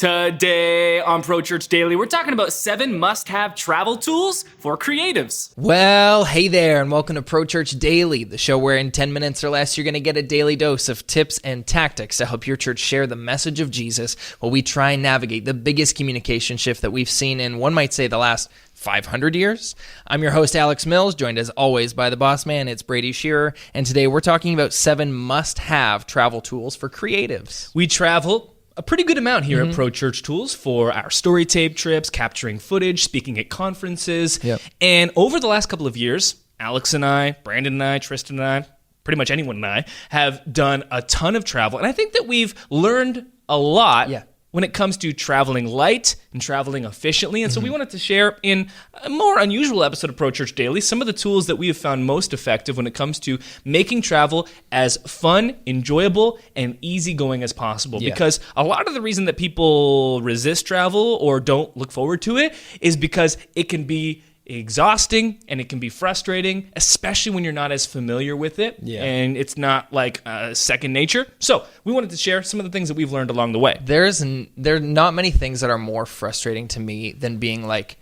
Today on Pro Church Daily, we're talking about 7 must-have travel tools for creatives. Well, hey there, and welcome to Pro Church Daily, the show where in 10 minutes or less, you're going to get a daily dose of tips and tactics to help your church share the message of Jesus while we try and navigate the biggest communication shift that we've seen in, one might say, the last 500 years. I'm your host, Alex Mills, joined as always by the boss man, it's Brady Shearer, and today we're talking about 7 must-have travel tools for creatives. We travel a pretty good amount here at Pro Church Tools for our story tape trips, capturing footage, speaking at conferences. Yep. And over the last couple of years, Alex and I, Brandon and I, Tristan and I, pretty much anyone and I, have done a ton of travel. And I think that we've learned a lot when it comes to traveling light and traveling efficiently. And so we wanted to share in a more unusual episode of Pro Church Daily some of the tools that we have found most effective when it comes to making travel as fun, enjoyable, and easygoing as possible. Yeah. Because a lot of the reason that people resist travel or don't look forward to it is because it can be exhausting and it can be frustrating, especially when you're not as familiar with it and it's not like second nature. So we wanted to share some of the things that we've learned along the way. There are not many things that are more frustrating to me than being like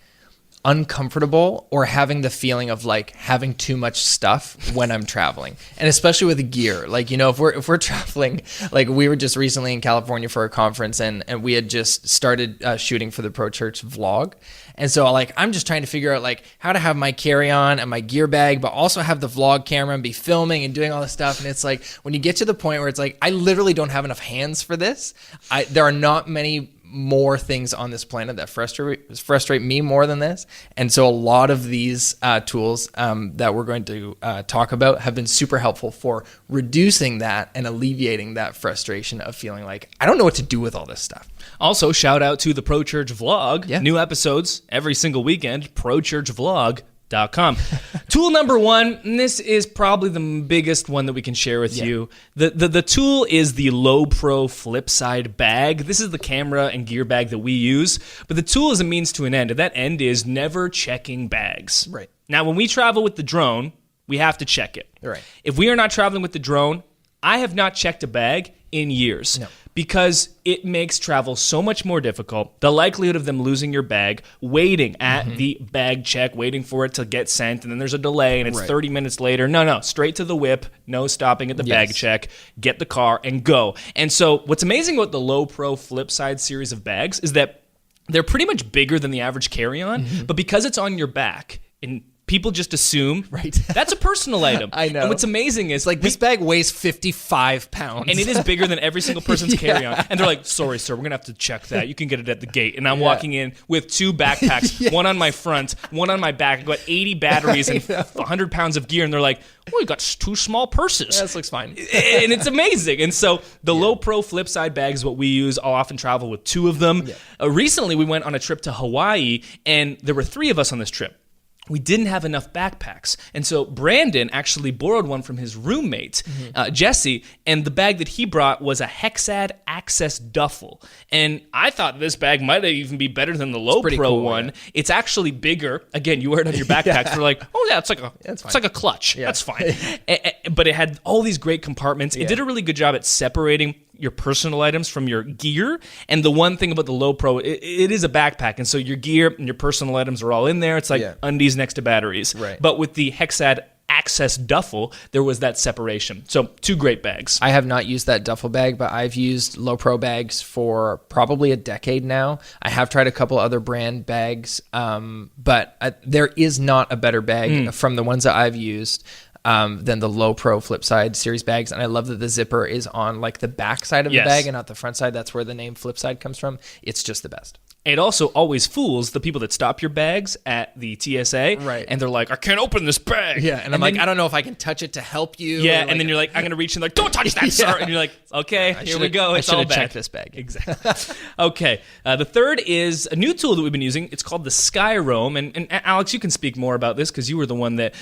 uncomfortable or having the feeling of like having too much stuff when I'm traveling, and especially with gear. Like, you know, if we're traveling, like we were just recently in California for a conference and we had just started shooting for the Pro Church vlog. And so like, I'm just trying to figure out like how to have my carry-on and my gear bag, but also have the vlog camera and be filming and doing all this stuff. And it's like, when you get to the point where it's like, I literally don't have enough hands for this. There are not many more things on this planet that frustrate me more than this. And so a lot of these tools that we're going to talk about have been super helpful for reducing that and alleviating that frustration of feeling like, I don't know what to do with all this stuff. Also, shout out to the Pro Church vlog. Yeah. New episodes every single weekend, prochurchvlog.com. Tool number 1, and this is probably the biggest one that we can share with you. The tool is the Low Pro Flipside bag. This is the camera and gear bag that we use, but the tool is a means to an end, and that end is never checking bags. Right. Now, when we travel with the drone, we have to check it. Right. If we are not traveling with the drone, I have not checked a bag in years. No. Because it makes travel so much more difficult. The likelihood of them losing your bag, waiting at the bag check, waiting for it to get sent, and then there's a delay, and it's 30 minutes later. No, straight to the whip, no stopping at the bag check, get the car, and go. And so what's amazing about the Low Pro Flipside series of bags is that they're pretty much bigger than the average carry-on, but because it's on your back, and people just assume that's a personal item. I know. And what's amazing is Like this bag weighs 55 pounds. and it is bigger than every single person's carry-on. And they're like, sorry, sir, we're going to have to check that. You can get it at the gate. And I'm walking in with 2 backpacks, one on my front, one on my back. I've got 80 batteries and 100 pounds of gear. And they're like, well, you got 2 small purses. This looks fine. And it's amazing. And so the Low Pro Flipside bag is what we use. I'll often travel with 2 of them. Recently, we went on a trip to Hawaii, and there were 3 of us on this trip. We didn't have enough backpacks. And so Brandon actually borrowed one from his roommate, Jesse, and the bag that he brought was a Hexad Access duffel. And I thought this bag might even be better than the Low Pro cool, one. yeah. It's actually bigger. Again, you wear it on your backpacks. They're like, oh yeah, it's like a clutch. Yeah. That's fine. But it had all these great compartments. It did a really good job at separating your personal items from your gear. And the one thing about the Low Pro, it is a backpack. And so your gear and your personal items are all in there. It's like undies next to batteries. Right. But with the Hexad Access duffel, there was that separation. So 2 great bags. I have not used that duffel bag, but I've used Low Pro bags for probably a decade now. I have tried a couple other brand bags, but there is not a better bag from the ones that I've used than the Low Pro Flipside series bags. And I love that the zipper is on like the back side of the bag and not the front side. That's where the name Flipside comes from. It's just the best. It also always fools the people that stop your bags at the TSA. Right. And they're like, I can't open this bag. Yeah, and I'm like, I don't know if I can touch it to help you. Yeah, like, and then you're like, I'm going to reach in like, don't touch that, sir. And you're like, okay, here we go. It's all back. checked this bag. Exactly. Okay. The third is a new tool that we've been using. It's called the Skyroam. And Alex, you can speak more about this because you were the one that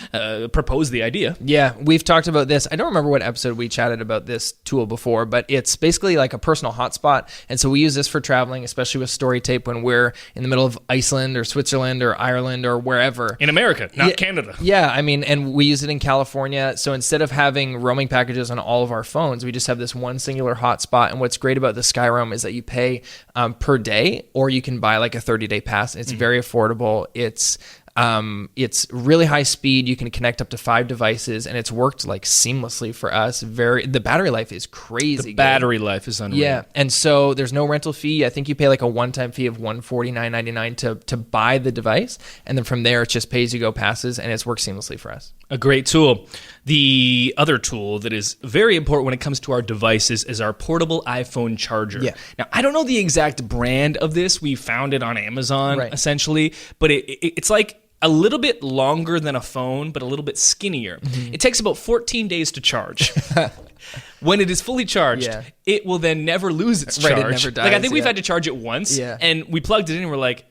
proposed the idea. Yeah, we've talked about this. I don't remember what episode we chatted about this tool before, but it's basically like a personal hotspot. And so we use this for traveling, especially with story tape when we're in the middle of Iceland or Switzerland or Ireland or wherever. In America, not Canada. Yeah, I mean, and we use it in California. So instead of having roaming packages on all of our phones, we just have this one singular hotspot. And what's great about the SkyRoam is that you pay per day, or you can buy like a 30-day pass. It's very affordable. It's really high speed. You can connect up to 5 devices, and it's worked like seamlessly for us. The battery life is crazy. The battery life is unreal. Yeah, and so there's no rental fee. I think you pay like a one-time fee of $149.99 to buy the device, and then from there it's just pay-as-you-go passes, and it's worked seamlessly for us. A great tool. The other tool that is very important when it comes to our devices is our portable iPhone charger. Yeah. Now, I don't know the exact brand of this. We found it on Amazon, essentially, but it's like a little bit longer than a phone, but a little bit skinnier. It takes about 14 days to charge. When it is fully charged, it will then never lose its charge. Right, it never dies. Like, I think we've had to charge it once, and we plugged it in and we're like,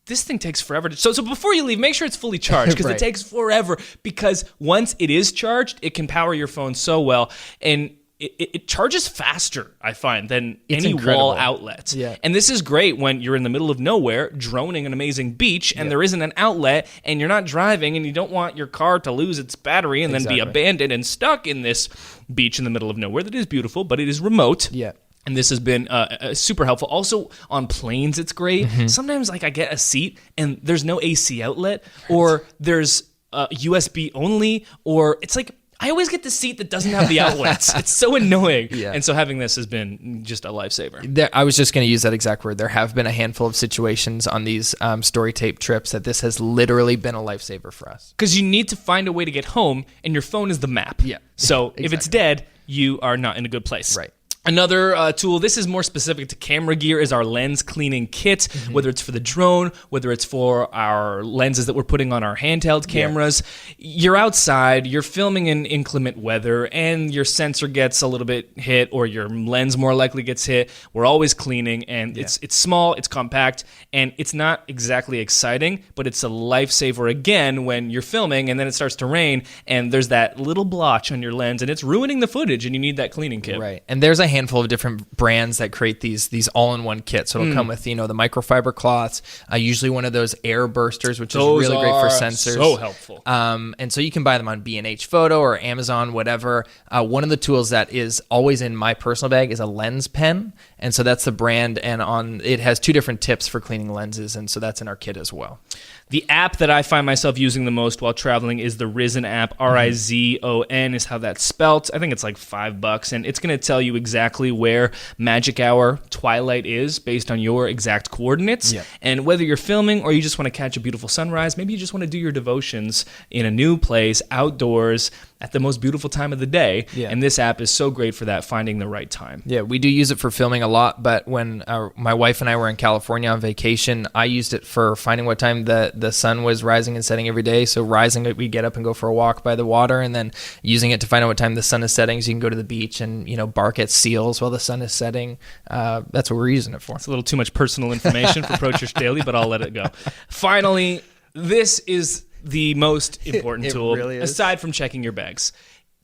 this thing takes forever. So before you leave, make sure it's fully charged, because it takes forever. Because once it is charged, it can power your phone so well. And it charges faster, I find, than any wall outlet. Yeah. And this is great when you're in the middle of nowhere, droning an amazing beach, and there isn't an outlet, and you're not driving, and you don't want your car to lose its battery and then be abandoned and stuck in this beach in the middle of nowhere that is beautiful, but it is remote. Yeah. And this has been super helpful. Also, on planes, it's great. Sometimes, like, I get a seat, and there's no AC outlet, or there's USB only, or it's like, I always get the seat that doesn't have the outlets. It's so annoying. Yeah. And so having this has been just a lifesaver. I was just going to use that exact word. There have been a handful of situations on these story tape trips that this has literally been a lifesaver for us. Because you need to find a way to get home, and your phone is the map. Yeah. So if it's dead, you are not in a good place. Right. Another tool, this is more specific to camera gear, is our lens cleaning kit, whether it's for the drone, whether it's for our lenses that we're putting on our handheld cameras. You're outside, you're filming in inclement weather, and your sensor gets a little bit hit, or your lens more likely gets hit. We're always cleaning, and it's small, it's compact, and it's not exactly exciting, but it's a lifesaver again when you're filming, and then it starts to rain, and there's that little blotch on your lens, and it's ruining the footage, and you need that cleaning kit. Right. And there's a handful of different brands that create these all-in-one kits. So it'll come with, the microfiber cloths, usually one of those air bursters, which is really great for sensors. So helpful. And so you can buy them on B&H Photo or Amazon, whatever. One of the tools that is always in my personal bag is a lens pen. And so that's the brand, and it has 2 different tips for cleaning lenses, and so that's in our kit as well. The app that I find myself using the most while traveling is the Rizon app. Rizon is how that's spelt. I think it's like $5, and it's going to tell you exactly where magic hour twilight is based on your exact coordinates. Yep. And whether you're filming or you just want to catch a beautiful sunrise, maybe you just want to do your devotions in a new place, outdoors, at the most beautiful time of the day. Yeah. And this app is so great for that, finding the right time. Yeah, we do use it for filming a lot, but when my wife and I were in California on vacation, I used it for finding what time the sun was rising and setting every day. So rising, we get up and go for a walk by the water, and then using it to find out what time the sun is setting, so you can go to the beach and bark at seals while the sun is setting. That's what we're using it for. It's a little too much personal information for Pro Church Daily, but I'll let it go. Finally, this is the most important tool, really aside from checking your bags.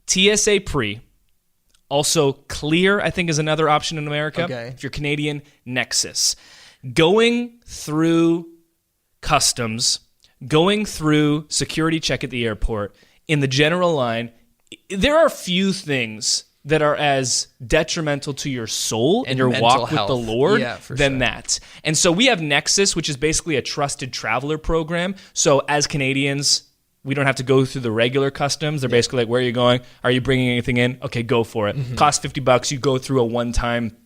TSA Pre, also Clear, I think, is another option in America. Okay. If you're Canadian, Nexus. Going through customs, going through security check at the airport, in the general line, there are few things that are as detrimental to your soul and your walk with the Lord than that. And so we have Nexus, which is basically a trusted traveler program. So as Canadians, we don't have to go through the regular customs. They're basically like, where are you going? Are you bringing anything in? Okay, go for it. Costs $50. You go through a one-time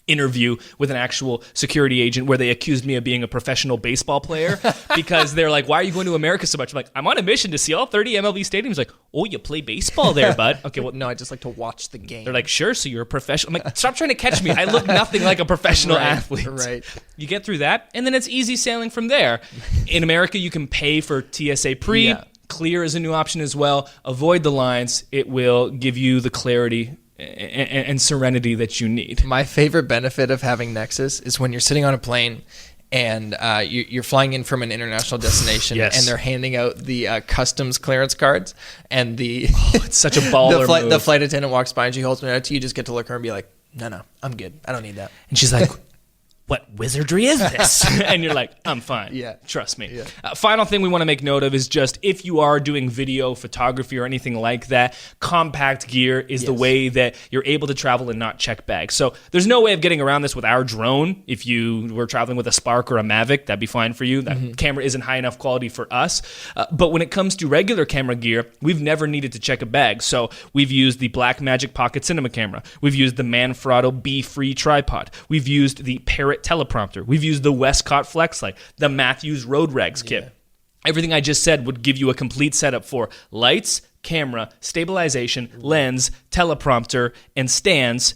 interview with an actual security agent where they accused me of being a professional baseball player because they're like, why are you going to America so much? I'm like, I'm on a mission to see all 30 MLB stadiums. Like, oh, you play baseball there, bud? Okay, well, no, I just like to watch the game. They're like, sure, so you're a professional. I'm like, stop trying to catch me. I look nothing like a professional athlete. Right. You get through that, and then it's easy sailing from there. In America, you can pay for TSA Pre. Yeah. Clear is a new option as well. Avoid the lines. It will give you the clarity and serenity that you need. My favorite benefit of having Nexus is when you're sitting on a plane and you're flying in from an international destination, and they're handing out the customs clearance cards, and it's such a baller move. The flight attendant walks by and she holds it out to you. You just get to look at her and be like, no, I'm good. I don't need that. And she's like, what wizardry is this? And you're like, I'm fine. Yeah. Trust me. Yeah. Final thing we want to make note of is just if you are doing video, photography, or anything like that, compact gear is the way that you're able to travel and not check bags. So there's no way of getting around this with our drone. If you were traveling with a Spark or a Mavic, that'd be fine for you. That camera isn't high enough quality for us. But when it comes to regular camera gear, we've never needed to check a bag. So we've used the Blackmagic Pocket Cinema camera. We've used the Manfrotto B-Free tripod. We've used the Parrot teleprompter. We've used the Westcott Flexlight, the Matthews Road Rags kit. Everything I just said would give you a complete setup for lights, camera, stabilization, lens, teleprompter, and stands,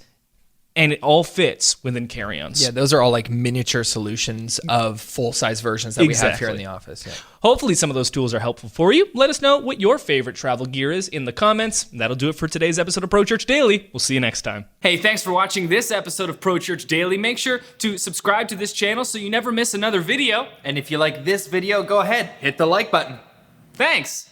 and it all fits within carry-ons. Yeah, those are all like miniature solutions of full-size versions that we have here in the office. Yeah. Hopefully some of those tools are helpful for you. Let us know what your favorite travel gear is in the comments. That'll do it for today's episode of Pro Church Daily. We'll see you next time. Hey, thanks for watching this episode of Pro Church Daily. Make sure to subscribe to this channel so you never miss another video. And if you like this video, go ahead, hit the like button. Thanks.